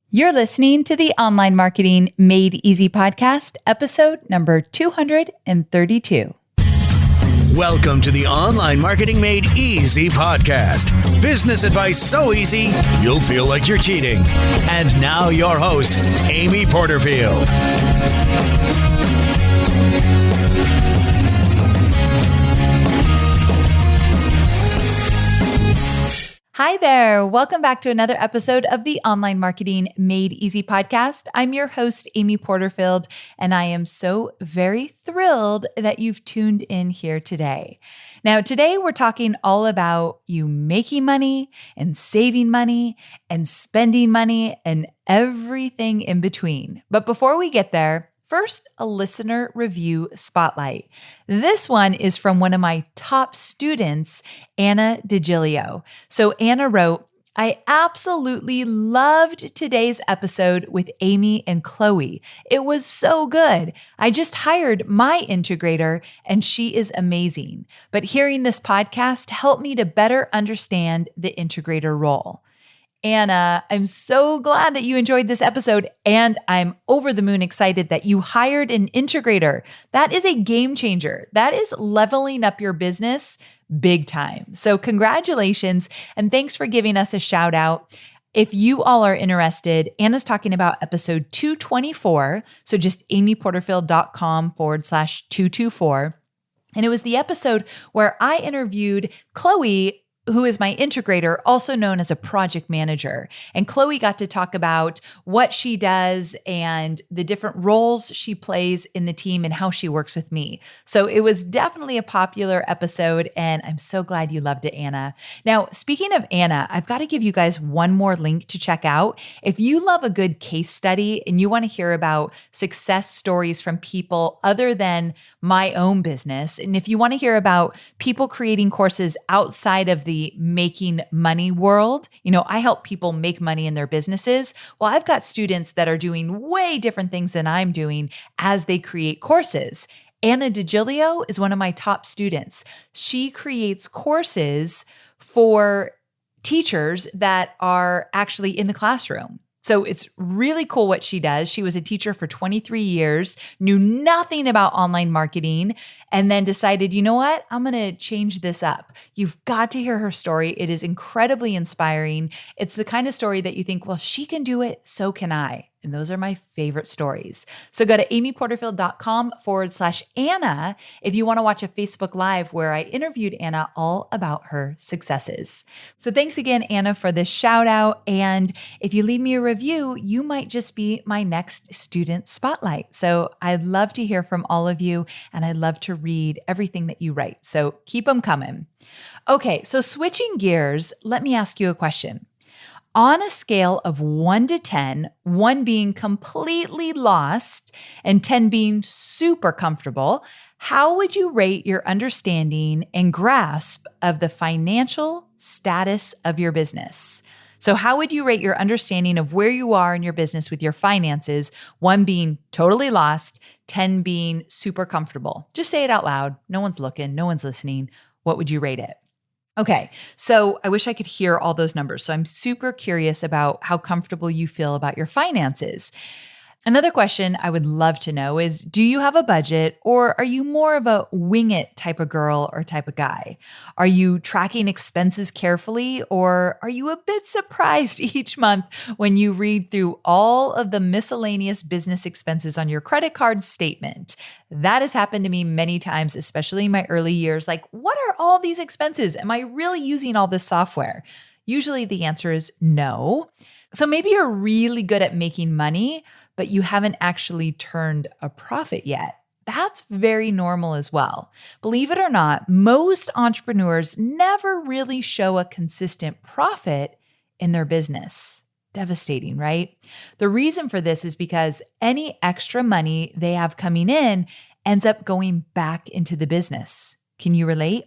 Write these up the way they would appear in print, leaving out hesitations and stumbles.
You're listening to the Online Marketing Made Easy podcast, episode number 232. Welcome to the Online Marketing Made Easy podcast. Business advice so easy, you'll feel like you're cheating. And now your host, Amy Porterfield. Hi there. Welcome back to another episode of the Online Marketing Made Easy podcast. I'm your host, Amy Porterfield, and I am so very thrilled that you've tuned in here today. Now, today we're talking all about you making money and saving money and spending money and everything in between. But before we get there, first, a listener review spotlight. This one is from one of my top students, Anna DiGilio. So Anna wrote, I absolutely loved today's episode with Amy and Chloe. It was so good. I just hired my integrator and she is amazing. But hearing this podcast helped me to better understand the integrator role. Anna, I'm so glad that you enjoyed this episode, and I'm over the moon excited that you hired an integrator. That is a game changer. That is leveling up your business big time. So congratulations, and thanks for giving us a shout out. If you all are interested, Anna's talking about episode 224, so just amyporterfield.com/224. And it was the episode where I interviewed Chloe, who is my integrator, also known as a project manager. And Chloe got to talk about what she does and the different roles she plays in the team and how she works with me. So it was definitely a popular episode, and I'm so glad you loved it, Anna. Now, speaking of Anna, I've got to give you guys one more link to check out. If you love a good case study and you want to hear about success stories from people other than my own business, and if you want to hear about people creating courses outside of the making money world, I help people make money in their businesses. Well, I've got students that are doing way different things than I'm doing as they create courses. Anna DiGilio is one of my top students. She creates courses for teachers that are actually in the classroom. So it's really cool what she does. She was a teacher for 23 years, knew nothing about online marketing, and then decided, you know what? I'm going to change this up. You've got to hear her story. It is incredibly inspiring. It's the kind of story that you think, well, she can do it, so can I. And those are my favorite stories. So go to amyporterfield.com/Anna if you want to watch a Facebook Live where I interviewed Anna all about her successes. So thanks again, Anna, for this shout out. And if you leave me a review, you might just be my next student spotlight. So I'd love to hear from all of you, and I'd love to read everything that you write. So keep them coming. Okay, so switching gears, let me ask you a question. On a scale of 1 to 10, 1 being completely lost and 10 being super comfortable, how would you rate your understanding and grasp of the financial status of your business? So how would you rate your understanding of where you are in your business with your finances, 1 being totally lost, 10 being super comfortable? Just say it out loud. No one's looking, no one's listening. What would you rate it? Okay, so I wish I could hear all those numbers. So I'm super curious about how comfortable you feel about your finances. Another question I would love to know is, do you have a budget, or are you more of a wing it type of girl or type of guy? Are you tracking expenses carefully, or are you a bit surprised each month when you read through all of the miscellaneous business expenses on your credit card statement? That has happened to me many times, especially in my early years. Like, what are all these expenses? Am I really using all this software? Usually the answer is no. So maybe you're really good at making money, but you haven't actually turned a profit yet. That's very normal as well. Believe it or not, most entrepreneurs never really show a consistent profit in their business. Devastating, right? The reason for this is because any extra money they have coming in ends up going back into the business. Can you relate?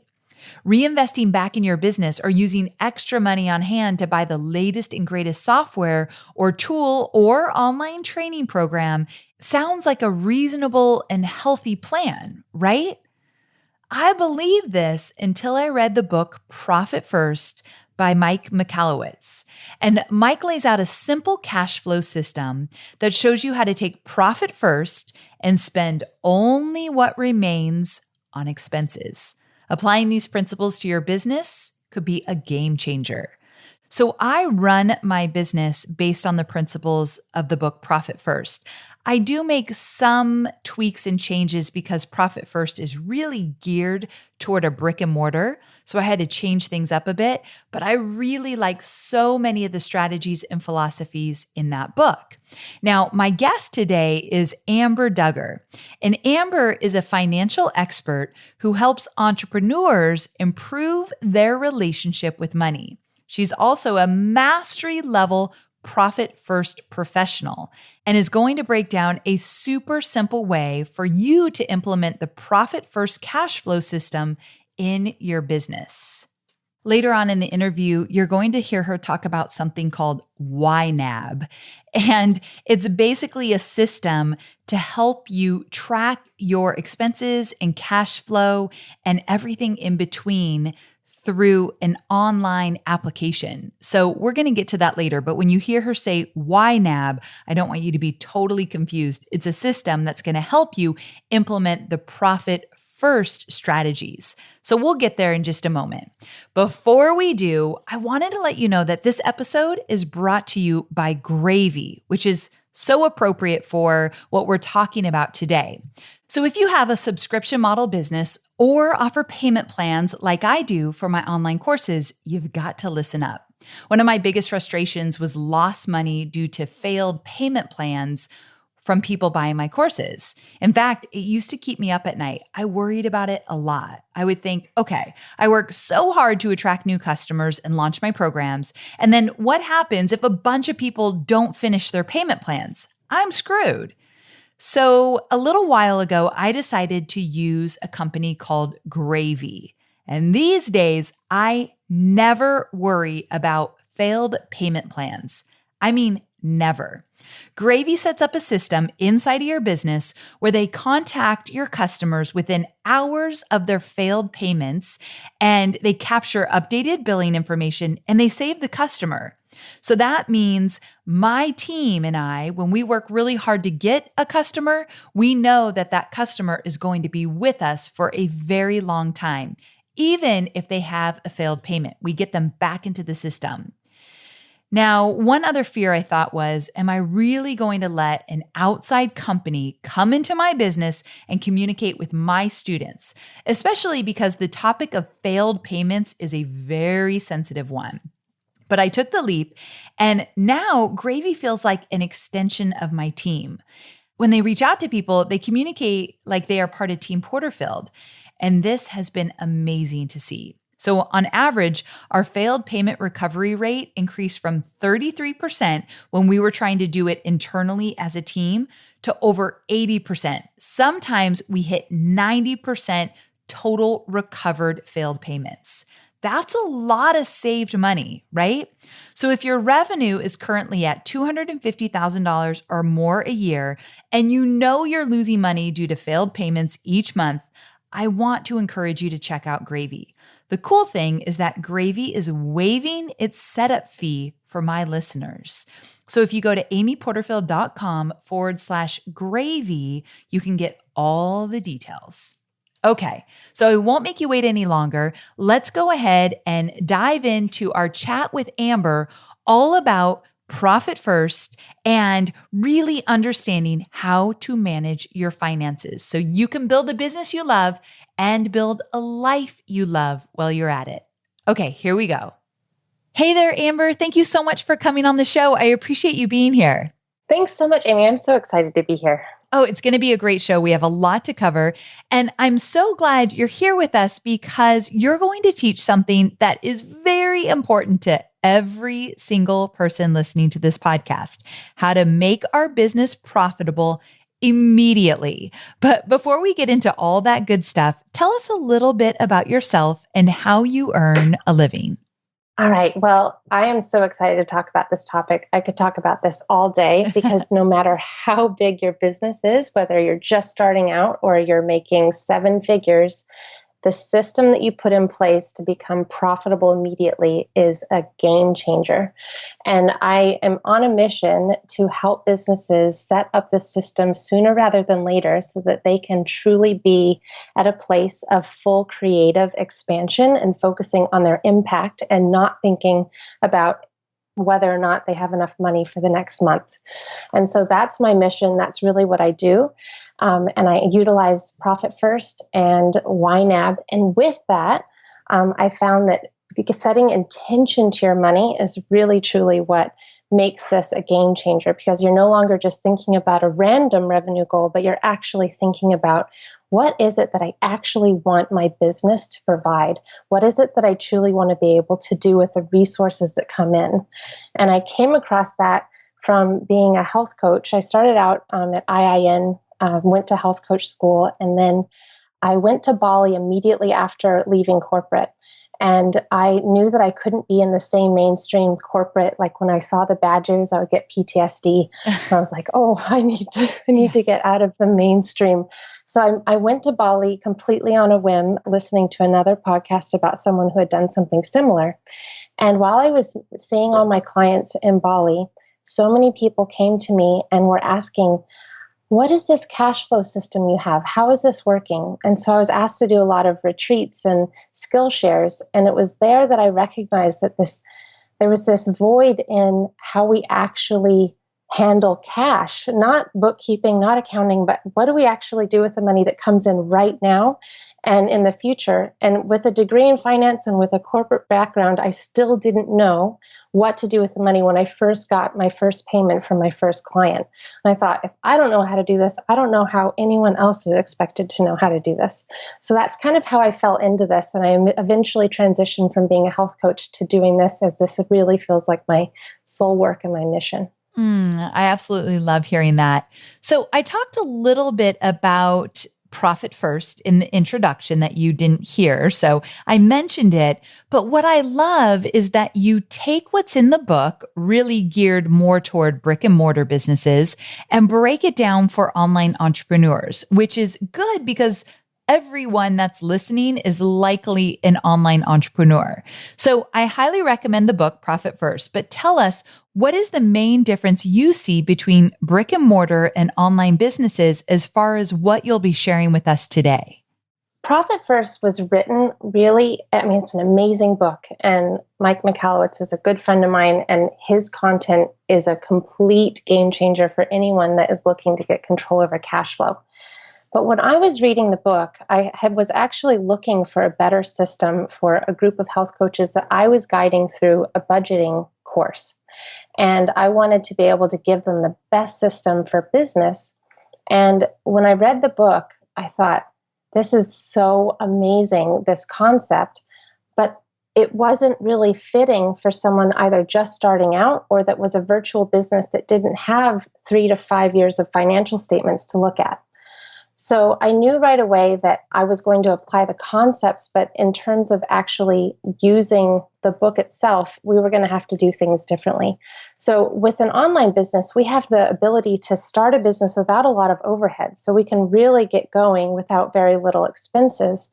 Reinvesting back in your business or using extra money on hand to buy the latest and greatest software or tool or online training program sounds like a reasonable and healthy plan, right? I believed this until I read the book Profit First by Mike Michalowicz. And Mike lays out a simple cash flow system that shows you how to take profit first and spend only what remains on expenses. Applying these principles to your business could be a game changer. So I run my business based on the principles of the book Profit First. I do make some tweaks and changes because Profit First is really geared toward a brick and mortar. So I had to change things up a bit, but I really like so many of the strategies and philosophies in that book. Now, my guest today is Amber Duggar. And Amber is a financial expert who helps entrepreneurs improve their relationship with money. She's also a mastery level profit first professional and is going to break down a super simple way for you to implement the profit first cash flow system in your business. Later on in the interview, you're going to hear her talk about something called YNAB. And it's basically a system to help you track your expenses and cash flow and everything in between through an online application. So we're going to get to that later, but when you hear her say YNAB, I don't want you to be totally confused. It's a system that's going to help you implement the profit first strategies. So we'll get there in just a moment. Before we do, I wanted to let you know that this episode is brought to you by Gravy, which is so appropriate for what we're talking about today. So if you have a subscription model business or offer payment plans like I do for my online courses, you've got to listen up. One of my biggest frustrations was lost money due to failed payment plans from people buying my courses. In fact, it used to keep me up at night. I worried about it a lot. I would think, okay, I work so hard to attract new customers and launch my programs. And then what happens if a bunch of people don't finish their payment plans? I'm screwed. So a little while ago, I decided to use a company called Gravy. And these days, I never worry about failed payment plans. I mean, never. Gravy sets up a system inside of your business where they contact your customers within hours of their failed payments, and they capture updated billing information and they save the customer. So that means my team and I, when we work really hard to get a customer, we know that that customer is going to be with us for a very long time. Even if they have a failed payment, we get them back into the system. Now, one other fear I thought was, am I really going to let an outside company come into my business and communicate with my students? Especially because the topic of failed payments is a very sensitive one. But I took the leap, and now Gravy feels like an extension of my team. When they reach out to people, they communicate like they are part of Team Porterfield. And this has been amazing to see. So on average, our failed payment recovery rate increased from 33% when we were trying to do it internally as a team to over 80%. Sometimes we hit 90% total recovered failed payments. That's a lot of saved money, right? So if your revenue is currently at $250,000 or more a year, and you know you're losing money due to failed payments each month, I want to encourage you to check out Gravy. The cool thing is that Gravy is waiving its setup fee for my listeners. So if you go to amyporterfield.com/gravy, you can get all the details. Okay, so I won't make you wait any longer. Let's go ahead and dive into our chat with Amber all about profit first and really understanding how to manage your finances so you can build a business you love and build a life you love while you're at it. Okay, here we go. Hey there, Amber. Thank you so much for coming on the show. I appreciate you being here. Thanks so much, Amy. I'm so excited to be here. Oh, it's going to be a great show. We have a lot to cover. And I'm so glad you're here with us because you're going to teach something that is very important to every single person listening to this podcast, how to make our business profitable immediately. But before we get into all that good stuff, tell us a little bit about yourself and how you earn a living. All right. Well, I am so excited to talk about this topic. I could talk about this all day because no matter how big your business is, whether you're just starting out or you're making seven figures, the system that you put in place to become profitable immediately is a game changer. And I am on a mission to help businesses set up the system sooner rather than later so that they can truly be at a place of full creative expansion and focusing on their impact and not thinking about whether or not they have enough money for the next month. And so that's my mission. That's really what I do. And I utilize Profit First and YNAB. And with that, I found that because setting intention to your money is really, truly what makes this a game changer, because you're no longer just thinking about a random revenue goal, but you're actually thinking about, what is it that I actually want my business to provide? What is it that I truly want to be able to do with the resources that come in? And I came across that from being a health coach. I started out at IIN, went to health coach school, and then I went to Bali immediately after leaving corporate. And I knew that I couldn't be in the same mainstream corporate. Like when I saw the badges, I would get PTSD. And I was like, oh, I need to get out of the mainstream. So I went to Bali completely on a whim, listening to another podcast about someone who had done something similar. And while I was seeing all my clients in Bali, so many people came to me and were asking, what is this cash flow system you have? How is this working? And so I was asked to do a lot of retreats and skill shares. And it was there that I recognized that there was this void in how we actually handle cash, not bookkeeping, not accounting, but what do we actually do with the money that comes in right now and in the future? And with a degree in finance and with a corporate background, I still didn't know what to do with the money when I first got my first payment from my first client. And I thought, if I don't know how to do this, I don't know how anyone else is expected to know how to do this. So that's kind of how I fell into this. And I eventually transitioned from being a health coach to doing this, as this really feels like my soul work and my mission. I absolutely love hearing that. So I talked a little bit about Profit First in the introduction that you didn't hear. So I mentioned it, but what I love is that you take what's in the book, really geared more toward brick and mortar businesses, and break it down for online entrepreneurs, which is good because everyone that's listening is likely an online entrepreneur. So I highly recommend the book Profit First, but tell us, what is the main difference you see between brick and mortar and online businesses as far as what you'll be sharing with us today? Profit First was written really, it's an amazing book. And Mike Michalowicz is a good friend of mine, and his content is a complete game changer for anyone that is looking to get control over cash flow. But when I was reading the book, was actually looking for a better system for a group of health coaches that I was guiding through a budgeting course. And I wanted to be able to give them the best system for business. And when I read the book, I thought, this is so amazing, this concept, but it wasn't really fitting for someone either just starting out or that was a virtual business that didn't have 3 to 5 years of financial statements to look at. So I knew right away that I was going to apply the concepts, but in terms of actually using the book itself, we were going to have to do things differently. So with an online business, we have the ability to start a business without a lot of overhead. So we can really get going without very little expenses.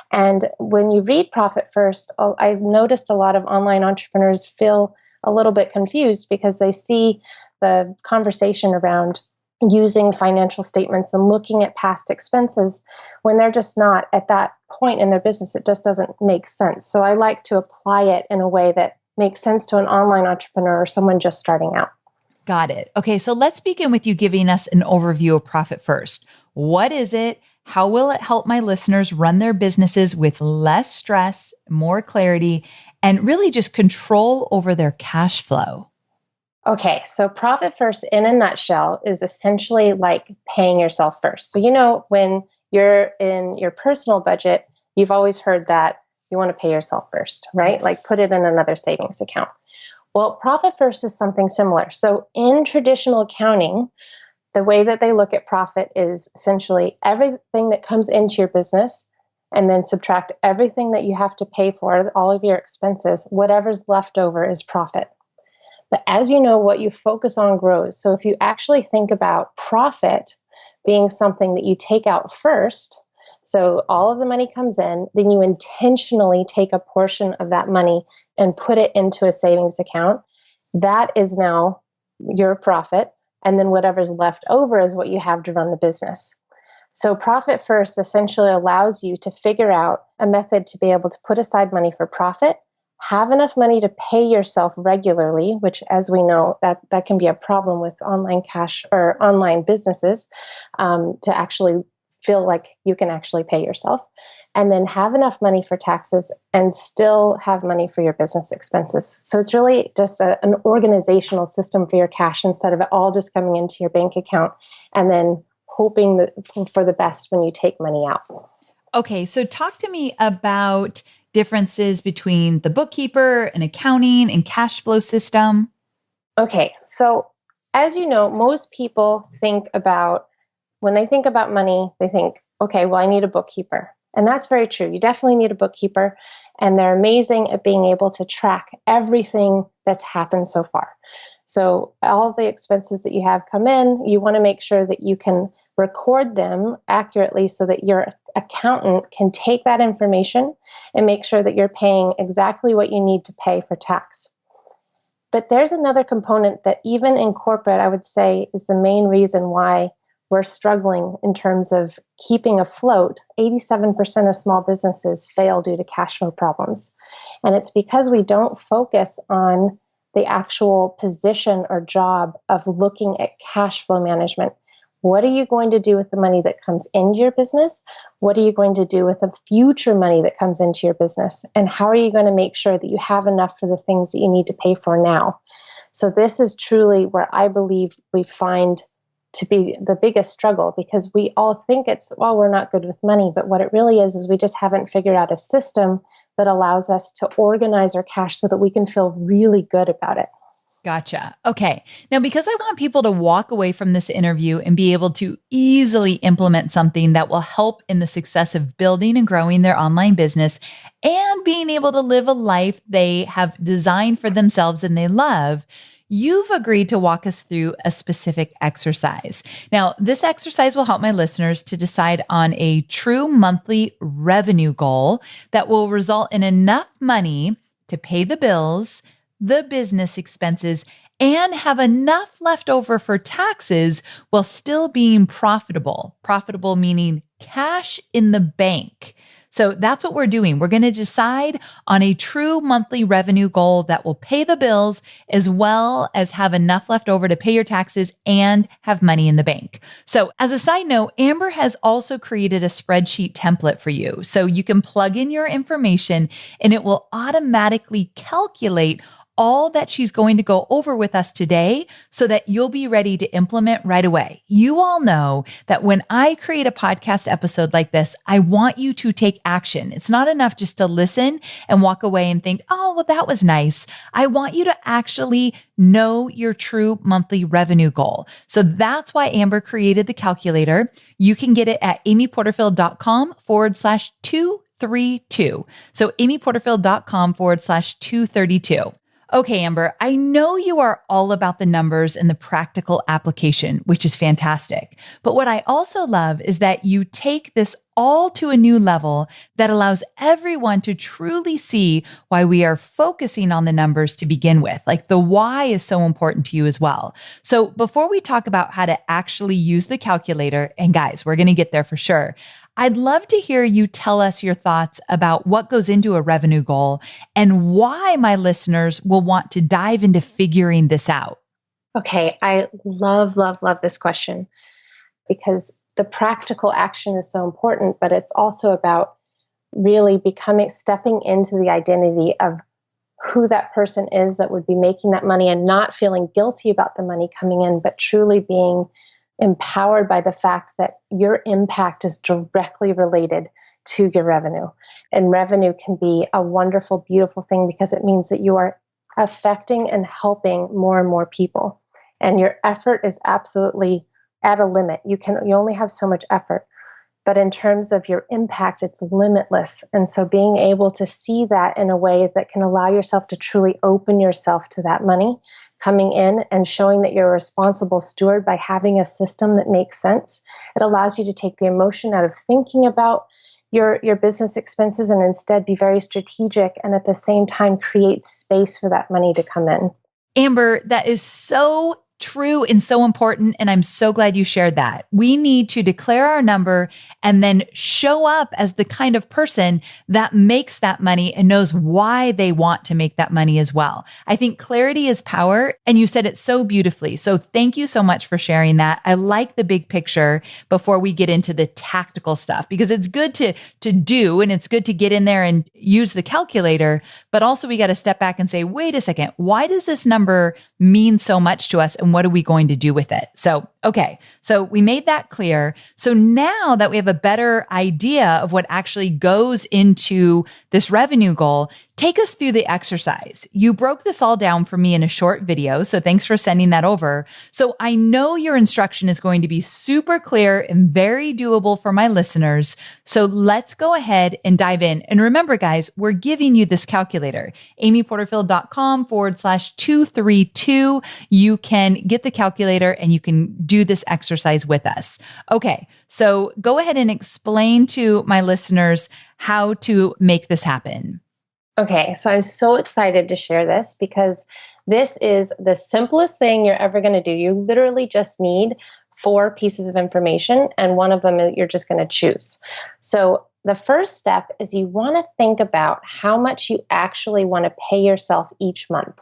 And when you read Profit First, I've noticed a lot of online entrepreneurs feel a little bit confused because they see the conversation around using financial statements and looking at past expenses when they're just not at that point in their business. It just doesn't make sense. So I like to apply it in a way that makes sense to an online entrepreneur or someone just starting out. Got it. Okay, so let's begin with you giving us an overview of Profit First. What is it? How will it help my listeners run their businesses with less stress, more clarity, and really just control over their cash flow? Okay, so Profit First in a nutshell is essentially like paying yourself first. So, when you're in your personal budget, you've always heard that you want to pay yourself first, right? Yes. Like put it in another savings account. Well, Profit First is something similar. So in traditional accounting, the way that they look at profit is essentially everything that comes into your business and then subtract everything that you have to pay for, all of your expenses. Whatever's left over is profit. But as you know, what you focus on grows. So if you actually think about profit being something that you take out first, So all of the money comes in, then you intentionally take a portion of that money and put it into a savings account. That is now your profit. And then whatever's left over is what you have to run the business. So Profit First essentially allows you to figure out a method to be able to put aside money for profit, have enough money to pay yourself regularly, which, as we know, that can be a problem with online cash or online businesses, to actually feel like you can actually pay yourself, and then have enough money for taxes and still have money for your business expenses. So it's really just an organizational system for your cash instead of it all just coming into your bank account and then hoping for the best when you take money out. Okay, so talk to me about differences between the bookkeeper and accounting and cash flow system. Okay, so as you know, most people when they think about money, they think, okay, well, I need a bookkeeper. And that's very true. You definitely need a bookkeeper. And they're amazing at being able to track everything that's happened so far. So all the expenses that you have come in, you want to make sure that you can record them accurately so that your accountant can take that information and make sure that you're paying exactly what you need to pay for tax. But there's another component that even in corporate, I would say is the main reason why we're struggling in terms of keeping afloat. 87% of small businesses fail due to cash flow problems. And it's because we don't focus on the actual position or job of looking at cash flow management. What are you going to do with the money that comes into your business? What are you going to do with the future money that comes into your business? And how are you going to make sure that you have enough for the things that you need to pay for now? So this is truly where I believe we find to be the biggest struggle, because we all think we're not good with money. But what it really is we just haven't figured out a system that allows us to organize our cash so that we can feel really good about it. Gotcha. Okay. Now, because I want people to walk away from this interview and be able to easily implement something that will help in the success of building and growing their online business and being able to live a life they have designed for themselves and they love, you've agreed to walk us through a specific exercise. Now, this exercise will help my listeners to decide on a true monthly revenue goal that will result in enough money to pay the bills, the business expenses, and have enough left over for taxes while still being profitable. Profitable meaning cash in the bank. So that's what we're doing. We're going to decide on a true monthly revenue goal that will pay the bills as well as have enough left over to pay your taxes and have money in the bank. So as a side note, Amber has also created a spreadsheet template for you. So you can plug in your information and it will automatically calculate all that she's going to go over with us today so that you'll be ready to implement right away. You all know that when I create a podcast episode like this, I want you to take action. It's not enough just to listen and walk away and think, oh, well, that was nice. I want you to actually know your true monthly revenue goal. So that's why Amber created the calculator. You can get it at amyporterfield.com/232. So amyporterfield.com/232. Okay, Amber, I know you are all about the numbers and the practical application, which is fantastic. But what I also love is that you take this all to a new level that allows everyone to truly see why we are focusing on the numbers to begin with. Like the why is so important to you as well. So before we talk about how to actually use the calculator, and guys, we're going to get there for sure, I'd love to hear you tell us your thoughts about what goes into a revenue goal and why my listeners will want to dive into figuring this out. Okay, I love this question because the practical action is so important, but it's also about really stepping into the identity of who that person is that would be making that money and not feeling guilty about the money coming in, but truly being empowered by the fact that your impact is directly related to your revenue. And revenue can be a wonderful, beautiful thing because it means that you are affecting and helping more and more people. And your effort is absolutely at a limit. You only have so much effort. But in terms of your impact, it's limitless. And so being able to see that in a way that can allow yourself to truly open yourself to that money coming in and showing that you're a responsible steward by having a system that makes sense. It allows you to take the emotion out of thinking about your business expenses and instead be very strategic and at the same time create space for that money to come in. Amber, that is so true and so important. And I'm so glad you shared that. We need to declare our number and then show up as the kind of person that makes that money and knows why they want to make that money as well. I think clarity is power. And you said it so beautifully. So thank you so much for sharing that. I like the big picture before we get into the tactical stuff, because it's good to do, and it's good to get in there and use the calculator, but also we got to step back and say, wait a second, why does this number mean so much to us? And what are we going to do with it? So, okay. So we made that clear. So now that we have a better idea of what actually goes into this revenue goal, take us through the exercise. You broke this all down for me in a short video. So thanks for sending that over. So I know your instruction is going to be super clear and very doable for my listeners. So let's go ahead and dive in. And remember, guys, we're giving you this calculator, amyporterfield.com/232. You can get the calculator and you can do this exercise with us. Okay. So go ahead and explain to my listeners how to make this happen. Okay, so I'm so excited to share this because this is the simplest thing you're ever going to do. You literally just need 4 pieces of information, and one of them you're just going to choose. So the first step is you want to think about how much you actually want to pay yourself each month.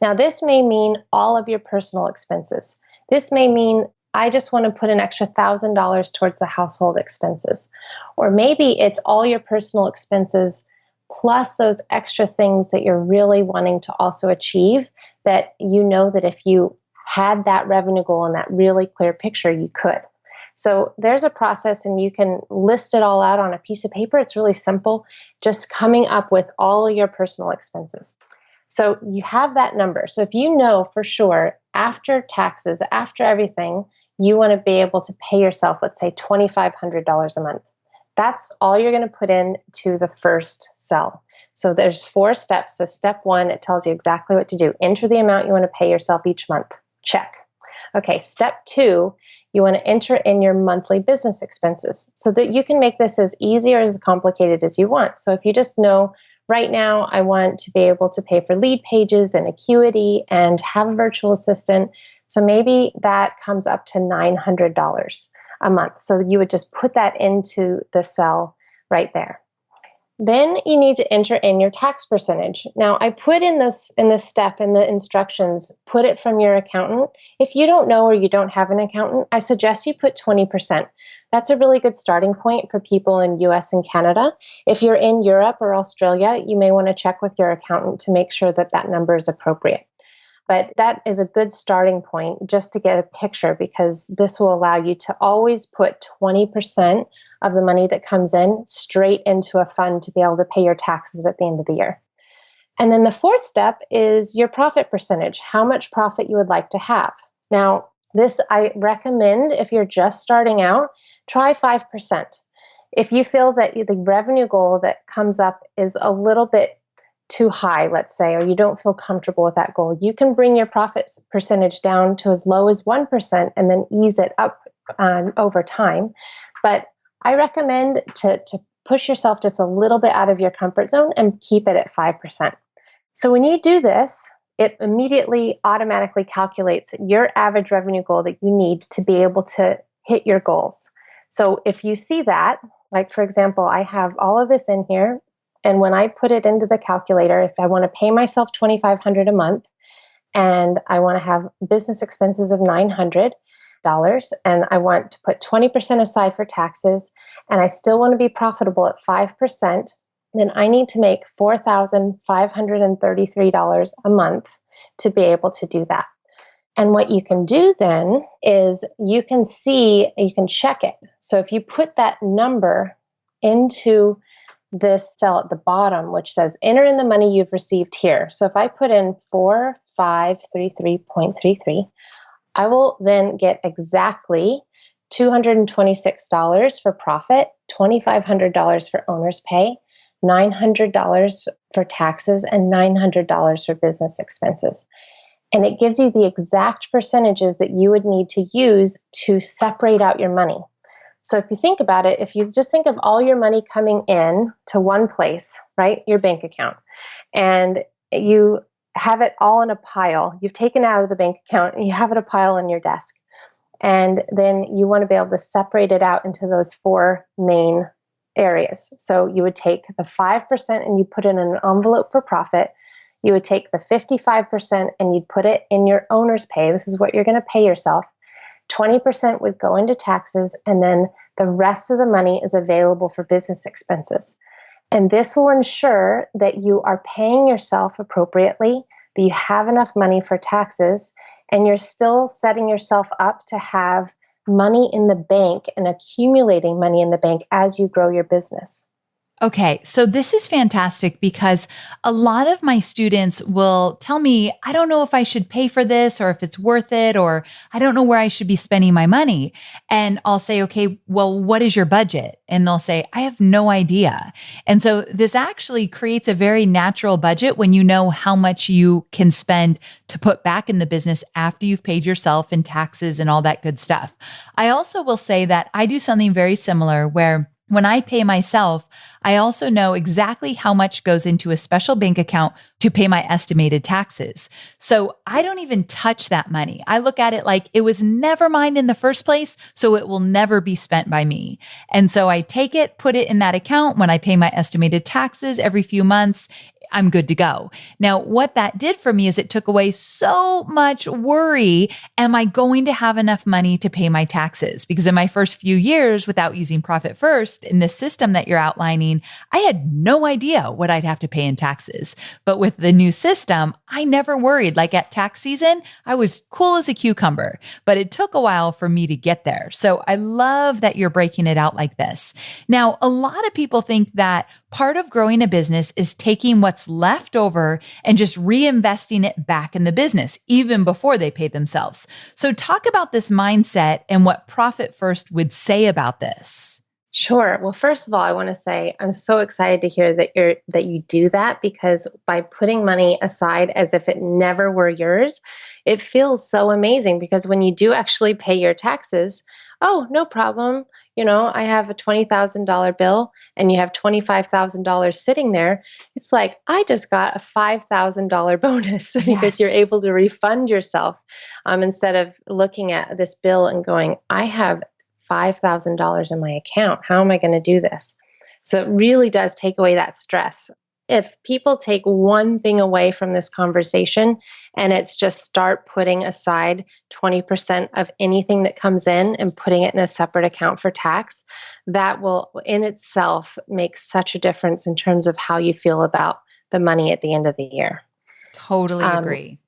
Now, this may mean all of your personal expenses. This may mean I just want to put an extra $1,000 towards the household expenses. Or maybe it's all your personal expenses plus those extra things that you're really wanting to also achieve, that you know that if you had that revenue goal and that really clear picture, you could. So there's a process and you can list it all out on a piece of paper. It's really simple, just coming up with all of your personal expenses. So you have that number. So if you know for sure, after taxes, after everything, you want to be able to pay yourself, let's say $2,500 a month. That's all you're going to put into the first cell. So there's 4 steps. So step 1, it tells you exactly what to do. Enter the amount you want to pay yourself each month. Check. Okay, step 2, you want to enter in your monthly business expenses so that you can make this as easy or as complicated as you want. So if you just know, right now, I want to be able to pay for lead pages and Acuity and have a virtual assistant. So maybe that comes up to $900 a month. So you would just put that into the cell right there. Then you need to enter in your tax percentage. Now, I put in this step in the instructions, put it from your accountant. If you don't know or you don't have an accountant, I suggest you put 20%. That's a really good starting point for people in US and Canada. If you're in Europe or Australia, you may want to check with your accountant to make sure that that number is appropriate. But that is a good starting point just to get a picture, because this will allow you to always put 20% of the money that comes in straight into a fund to be able to pay your taxes at the end of the year. And then the 4th step is your profit percentage, how much profit you would like to have. Now, this I recommend if you're just starting out, try 5%. If you feel that the revenue goal that comes up is a little bit too high, let's say, or you don't feel comfortable with that goal, you can bring your profit percentage down to as low as 1% and then ease it up over time. But I recommend to push yourself just a little bit out of your comfort zone and keep it at 5%. So when you do this, it immediately automatically calculates your average revenue goal that you need to be able to hit your goals. So if you see that, like for example, I have all of this in here, and when I put it into the calculator, if I want to pay myself $2,500 a month and I want to have business expenses of $900, and I want to put 20% aside for taxes, and I still want to be profitable at 5%, then I need to make $4,533 a month to be able to do that. And what you can do then is you can check it. So if you put that number into this cell at the bottom, which says enter in the money you've received here. So if I put in 4533.33, I will then get exactly $226 for profit, $2,500 for owner's pay, $900 for taxes, and $900 for business expenses. And it gives you the exact percentages that you would need to use to separate out your money. So if you think about it, if you just think of all your money coming in to one place, right, your bank account, and you have it all in a pile, you've taken it out of the bank account and you have it a pile on your desk. And then you want to be able to separate it out into those four main areas. So you would take the 5% and you put it in an envelope for profit. You would take the 55% and you'd put it in your owner's pay. This is what you're going to pay yourself. 20% would go into taxes, and then the rest of the money is available for business expenses. And this will ensure that you are paying yourself appropriately, that you have enough money for taxes, and you're still setting yourself up to have money in the bank and accumulating money in the bank as you grow your business. Okay, so this is fantastic because a lot of my students will tell me, I don't know if I should pay for this or if it's worth it, or I don't know where I should be spending my money. And I'll say, okay, well, what is your budget? And they'll say, I have no idea. And so this actually creates a very natural budget when you know how much you can spend to put back in the business after you've paid yourself in taxes and all that good stuff. I also will say that I do something very similar where when I pay myself, I also know exactly how much goes into a special bank account to pay my estimated taxes. So I don't even touch that money. I look at it like it was never mine in the first place, so it will never be spent by me. And so I take it, put it in that account. When I pay my estimated taxes every few months, I'm good to go. Now, what that did for me is it took away so much worry. Am I going to have enough money to pay my taxes? Because in my first few years without using Profit First in this system that you're outlining, I had no idea what I'd have to pay in taxes. But with the new system, I never worried. Like at tax season, I was cool as a cucumber, but it took a while for me to get there. So I love that you're breaking it out like this. Now, a lot of people think that part of growing a business is taking what's left over and just reinvesting it back in the business, even before they pay themselves. So talk about this mindset and what Profit First would say about this. Sure. Well, first of all, I want to say I'm so excited to hear that you do that, because by putting money aside as if it never were yours, it feels so amazing, because when you do actually pay your taxes, oh, no problem. I have a $20,000 bill and you have $25,000 sitting there. It's like, I just got a $5,000 bonus because you're able to refund yourself instead of looking at this bill and going, I have $5,000 in my account. How am I going to do this? So it really does take away that stress. If people take one thing away from this conversation, and it's just start putting aside 20% of anything that comes in and putting it in a separate account for tax, that will in itself make such a difference in terms of how you feel about the money at the end of the year. Totally agree.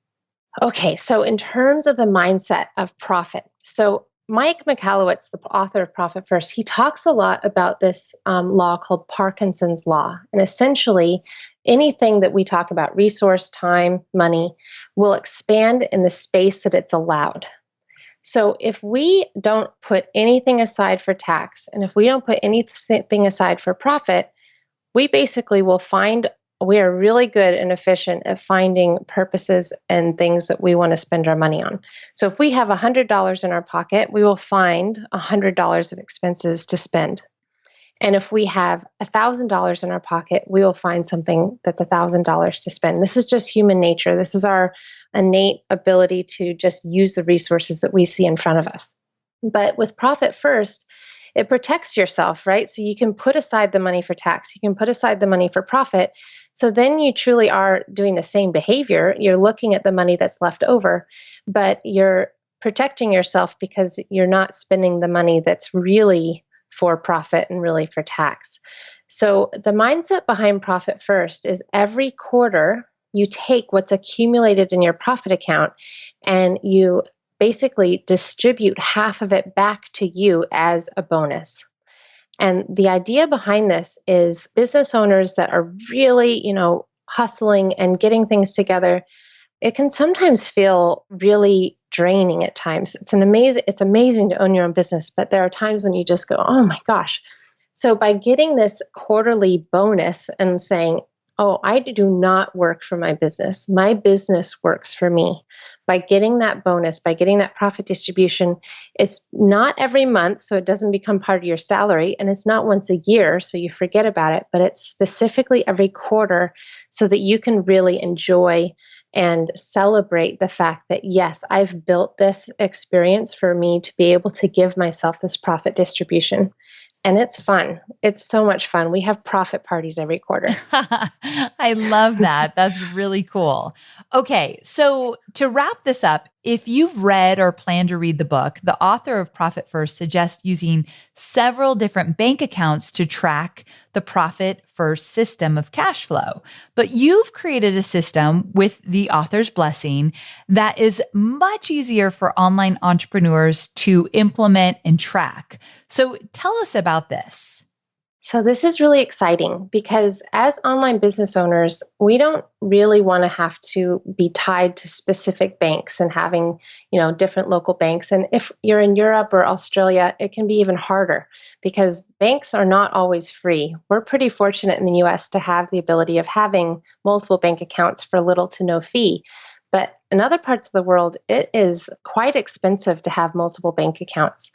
Okay, so in terms of the mindset of profit, so Mike Michalowicz, the author of Profit First, he talks a lot about this law called Parkinson's Law. And essentially, anything that we talk about, resource, time, money, will expand in the space that it's allowed. So if we don't put anything aside for tax, and if we don't put anything aside for profit, we basically will find we are really good and efficient at finding purposes and things that we want to spend our money on. So if we have $100 in our pocket, we will find $100 of expenses to spend. And if we have $1,000 in our pocket, we will find something that's $1,000 to spend. This is just human nature. This is our innate ability to just use the resources that we see in front of us. But with Profit First, it protects yourself, right? So you can put aside the money for tax. You can put aside the money for profit. So then you truly are doing the same behavior. You're looking at the money that's left over, but you're protecting yourself because you're not spending the money that's really for profit and really for tax. So the mindset behind Profit First is every quarter you take what's accumulated in your profit account and you basically distribute half of it back to you as a bonus. And the idea behind this is business owners that are really, hustling and getting things together, it can sometimes feel really draining at times. It's amazing to own your own business, but there are times when you just go, oh my gosh. So by getting this quarterly bonus and saying, oh, I do not work for my business. My business works for me. by getting that bonus, by getting that profit distribution. It's not every month, so it doesn't become part of your salary, and it's not once a year, so you forget about it, but it's specifically every quarter so that you can really enjoy and celebrate the fact that, yes, I've built this experience for me to be able to give myself this profit distribution. And it's fun. It's so much fun. We have profit parties every quarter. I love that. That's really cool. Okay. So to wrap this up, if you've read or plan to read the book, the author of Profit First suggests using several different bank accounts to track the Profit First system of cash flow. But you've created a system with the author's blessing that is much easier for online entrepreneurs to implement and track. So tell us about this. So this is really exciting because as online business owners, we don't really want to have to be tied to specific banks and having, different local banks. And if you're in Europe or Australia, it can be even harder because banks are not always free. We're pretty fortunate in the US to have the ability of having multiple bank accounts for little to no fee. But in other parts of the world, it is quite expensive to have multiple bank accounts.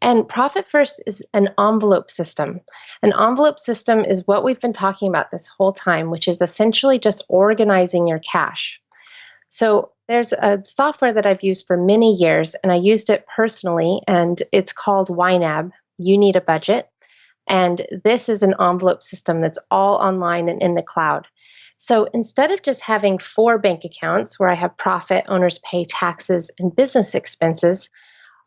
And Profit First is an envelope system. An envelope system is what we've been talking about this whole time, which is essentially just organizing your cash. So there's a software that I've used for many years, and I used it personally, and it's called YNAB, You Need a Budget. And this is an envelope system that's all online and in the cloud. So instead of just having 4 bank accounts where I have profit, owner's pay, taxes, and business expenses,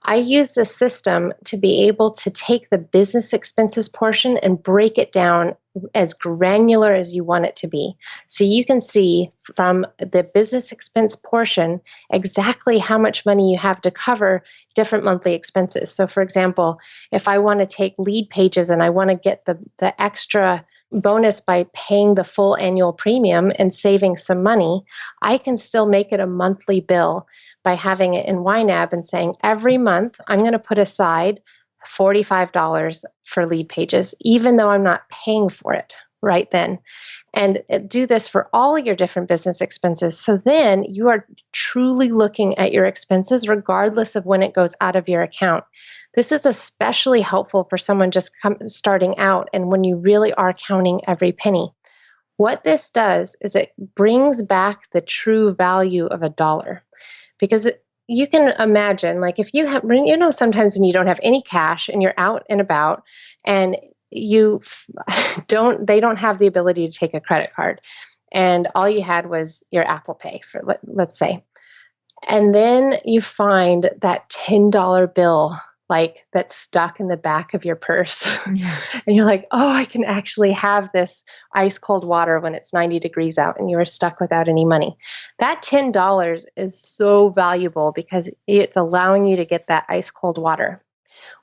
I use this system to be able to take the business expenses portion and break it down as granular as you want it to be. So you can see from the business expense portion exactly how much money you have to cover different monthly expenses. So for example, if I want to take lead pages and I want to get the extra bonus by paying the full annual premium and saving some money, I can still make it a monthly bill by having it in YNAB and saying every month I'm going to put aside $45 for lead pages, even though I'm not paying for it right then. And do this for all of your different business expenses. So then you are truly looking at your expenses regardless of when it goes out of your account. This is especially helpful for someone just starting out and when you really are counting every penny. What this does is it brings back the true value of a dollar. Because you can imagine, like if you have, sometimes when you don't have any cash and you're out and about and they don't have the ability to take a credit card and all you had was your Apple Pay, for let's say. And then you find that $10 bill like that's stuck in the back of your purse. Yes. And you're like, oh, I can actually have this ice cold water when it's 90 degrees out and you are stuck without any money. That $10 is so valuable because it's allowing you to get that ice cold water.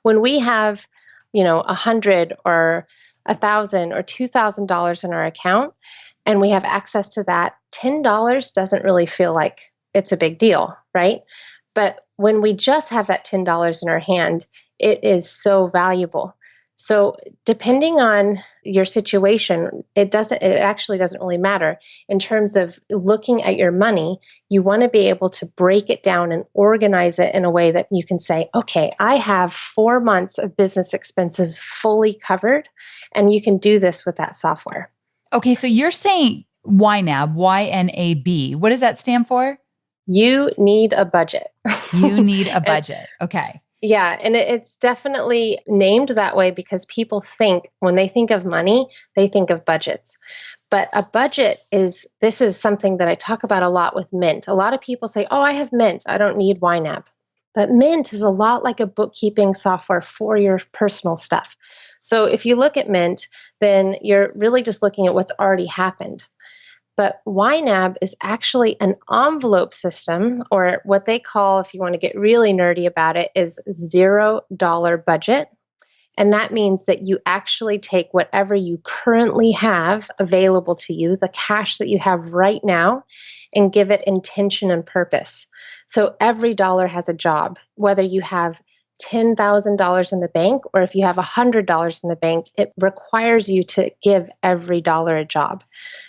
When we have, $100 or $1,000 or $2,000 in our account and we have access to that, $10 doesn't really feel like it's a big deal, right? But when we just have that $10 in our hand, it is so valuable. So depending on your situation, it actually doesn't really matter. In terms of looking at your money, you want to be able to break it down and organize it in a way that you can say, okay, I have 4 months of business expenses fully covered, and you can do this with that software. Okay, so you're saying YNAB, YNAB. What does that stand for? You need a budget. You need a budget. Okay. Yeah. And it's definitely named that way because people think when they think of money, they think of budgets. But a budget this is something that I talk about a lot with Mint. A lot of people say, oh, I have Mint. I don't need YNAB. But Mint is a lot like a bookkeeping software for your personal stuff. So if you look at Mint, then you're really just looking at what's already happened. But YNAB is actually an envelope system, or what they call, if you want to get really nerdy about it, is $0 budget. And that means that you actually take whatever you currently have available to you, the cash that you have right now, and give it intention and purpose. So every dollar has a job, whether you have $10,000 in the bank, or if you have $100 in the bank, it requires you to give every dollar a job.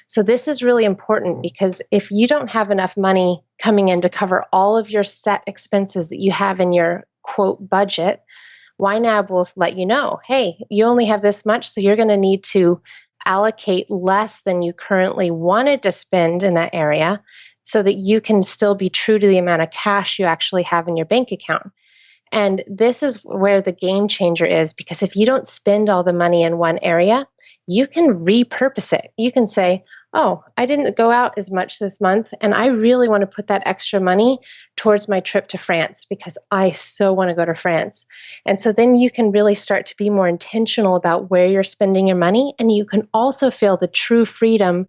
So this is really important because if you don't have enough money coming in to cover all of your set expenses that you have in your quote budget, YNAB will let you know, hey, you only have this much, so you're going to need to allocate less than you currently wanted to spend in that area so that you can still be true to the amount of cash you actually have in your bank account. And this is where the game changer is, because if you don't spend all the money in one area, you can repurpose it. You can say, oh, I didn't go out as much this month, and I really want to put that extra money towards my trip to France because I so want to go to France. And so then you can really start to be more intentional about where you're spending your money, and you can also feel the true freedom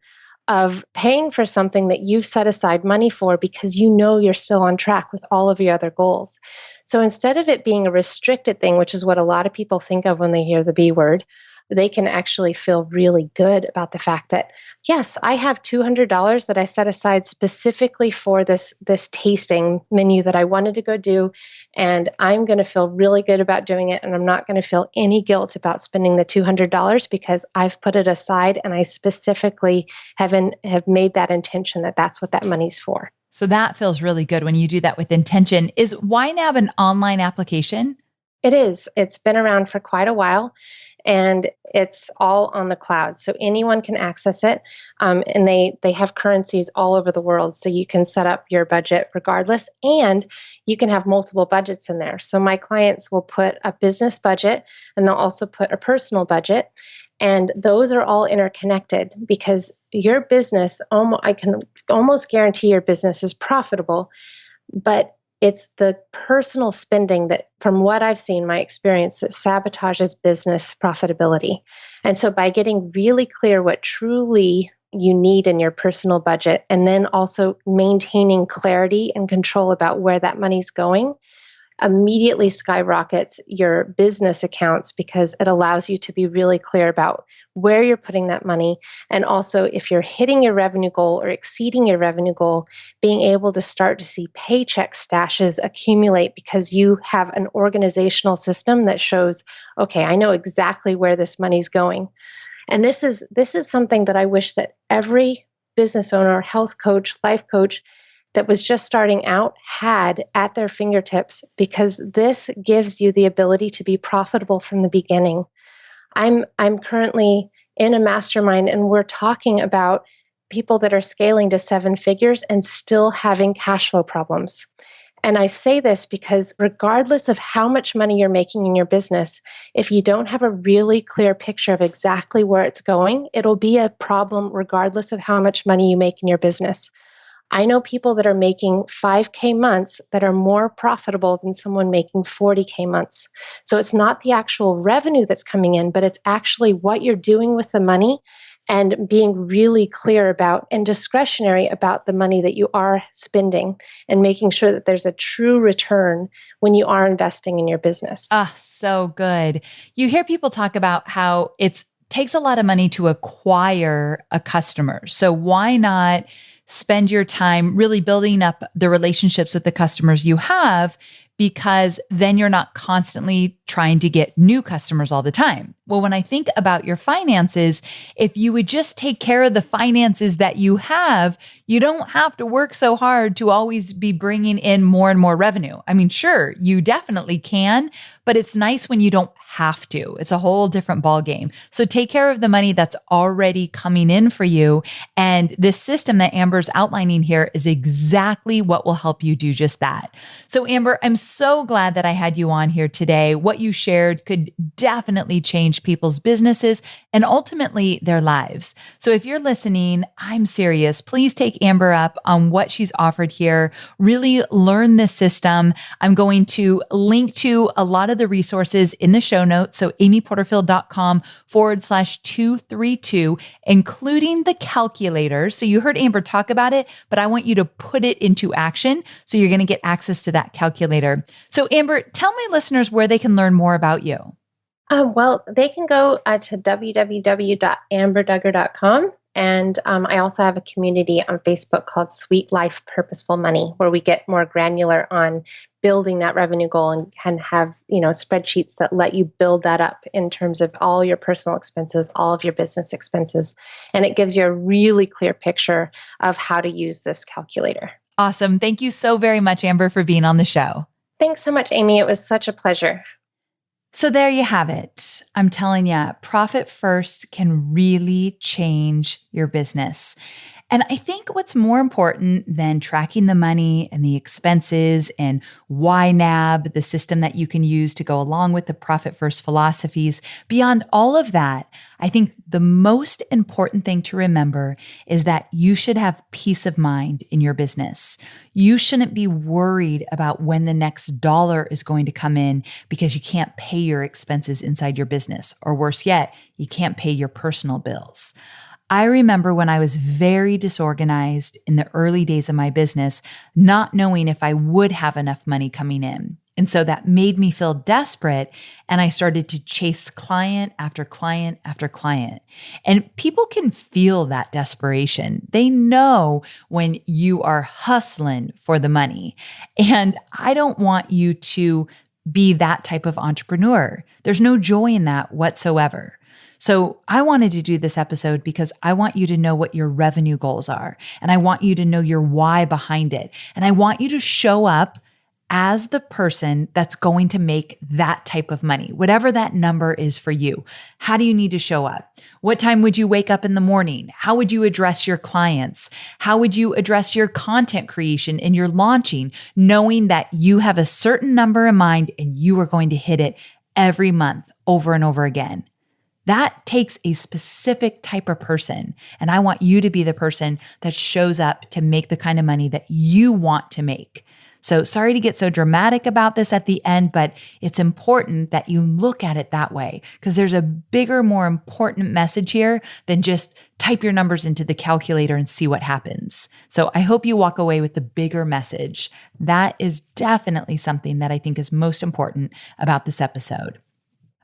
of paying for something that you've set aside money for because you know you're still on track with all of your other goals. So instead of it being a restricted thing, which is what a lot of people think of when they hear the B word, they can actually feel really good about the fact that, yes, I have $200 that I set aside specifically for this tasting menu that I wanted to go do, and I'm going to feel really good about doing it, and I'm not going to feel any guilt about spending the $200 because I've put it aside and I specifically have made that intention that that's what that money's for. So that feels really good when you do that with intention. Is YNAB an online application? It is. It's been around for quite a while, and it's all on the cloud. So anyone can access it. And they have currencies all over the world. So you can set up your budget regardless, and you can have multiple budgets in there. So my clients will put a business budget, and they'll also put a personal budget. And those are all interconnected because your business, I can almost guarantee your business is profitable, but it's the personal spending that, from what I've seen, my experience, that sabotages business profitability. And so by getting really clear what truly you need in your personal budget, and then also maintaining clarity and control about where that money's going, immediately skyrockets your business accounts because it allows you to be really clear about where you're putting that money. And also, if you're hitting your revenue goal or exceeding your revenue goal, being able to start to see paycheck stashes accumulate because you have an organizational system that shows, okay, I know exactly where this money's going. And this is something that I wish that every business owner, health coach, life coach that was just starting out had at their fingertips, because this gives you the ability to be profitable from the beginning. I'm currently in a mastermind, and we're talking about people that are scaling to 7 figures and still having cash flow problems. And I say this because regardless of how much money you're making in your business, if you don't have a really clear picture of exactly where it's going, it'll be a problem regardless of how much money you make in your business. I know people that are making 5K months that are more profitable than someone making 40K months. So it's not the actual revenue that's coming in, but it's actually what you're doing with the money and being really clear about and discretionary about the money that you are spending, and making sure that there's a true return when you are investing in your business. So good. You hear people talk about how it takes a lot of money to acquire a customer. So why not spend your time really building up the relationships with the customers you have, because then you're not constantly trying to get new customers all the time. Well, when I think about your finances, if you would just take care of the finances that you have, you don't have to work so hard to always be bringing in more and more revenue. I mean, sure, you definitely can, but it's nice when you don't have to. It's a whole different ballgame. So take care of the money that's already coming in for you. And this system that Amber's outlining here is exactly what will help you do just that. So Amber, I'm so glad that I had you on here today. What you shared could definitely change people's businesses and ultimately their lives. So if you're listening, I'm serious. Please take Amber up on what she's offered here. Really learn this system. I'm going to link to a lot of the resources in the show notes. So amyporterfield.com/232, including the calculator. So you heard Amber talk about it, but I want you to put it into action. So you're going to get access to that calculator. So Amber, tell my listeners where they can learn more about you. Well, they can go to www.amberduggar.com, And I also have a community on Facebook called Sweet Life Purposeful Money, where we get more granular on building that revenue goal and can have, spreadsheets that let you build that up in terms of all your personal expenses, all of your business expenses. And it gives you a really clear picture of how to use this calculator. Awesome. Thank you so very much, Amber, for being on the show. Thanks so much, Amy. It was such a pleasure. So there you have it. I'm telling you, Profit First can really change your business. And I think what's more important than tracking the money and the expenses and YNAB, the system that you can use to go along with the Profit First philosophies, beyond all of that, I think the most important thing to remember is that you should have peace of mind in your business. You shouldn't be worried about when the next dollar is going to come in because you can't pay your expenses inside your business, or worse yet, you can't pay your personal bills. I remember when I was very disorganized in the early days of my business, not knowing if I would have enough money coming in. And so that made me feel desperate. And I started to chase client after client after client. And people can feel that desperation. They know when you are hustling for the money. And I don't want you to be that type of entrepreneur. There's no joy in that whatsoever. So I wanted to do this episode because I want you to know what your revenue goals are. And I want you to know your why behind it. And I want you to show up as the person that's going to make that type of money, whatever that number is for you. How do you need to show up? What time would you wake up in the morning? How would you address your clients? How would you address your content creation and your launching, knowing that you have a certain number in mind and you are going to hit it every month over and over again? That takes a specific type of person. And I want you to be the person that shows up to make the kind of money that you want to make. So sorry to get so dramatic about this at the end, but it's important that you look at it that way because there's a bigger, more important message here than just type your numbers into the calculator and see what happens. So I hope you walk away with the bigger message. That is definitely something that I think is most important about this episode.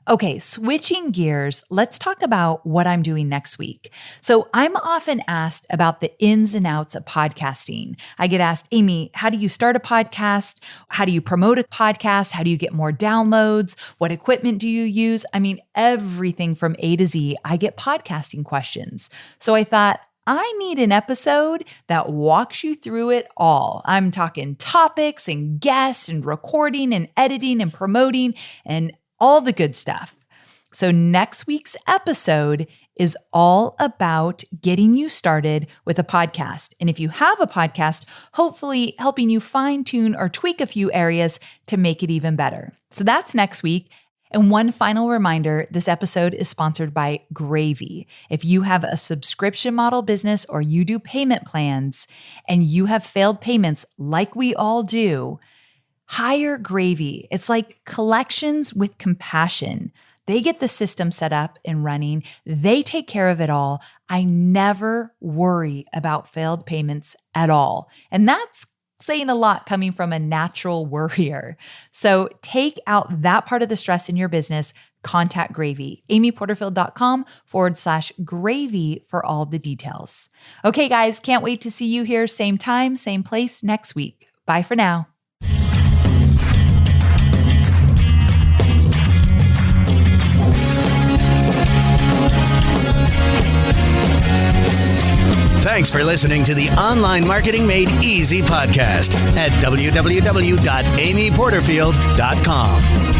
Okay, switching gears, let's talk about what I'm doing next week. So I'm often asked about the ins and outs of podcasting. I get asked, Amy, how do you start a podcast? How do you promote a podcast? How do you get more downloads? What equipment do you use? I mean, everything from A to Z, I get podcasting questions. So I thought, I need an episode that walks you through it all. I'm talking topics and guests and recording and editing and promoting and all the good stuff. So next week's episode is all about getting you started with a podcast. And if you have a podcast, hopefully helping you fine-tune or tweak a few areas to make it even better. So that's next week. And one final reminder, this episode is sponsored by Gravy. If you have a subscription model business or you do payment plans and you have failed payments like we all do, hire Gravy. It's like collections with compassion. They get the system set up and running. They take care of it all. I never worry about failed payments at all. And that's saying a lot coming from a natural worrier. So take out that part of the stress in your business. Contact Gravy, amyporterfield.com/gravy for all the details. Okay, guys, can't wait to see you here same time, same place next week. Bye for now. Thanks for listening to the Online Marketing Made Easy podcast at www.amyporterfield.com.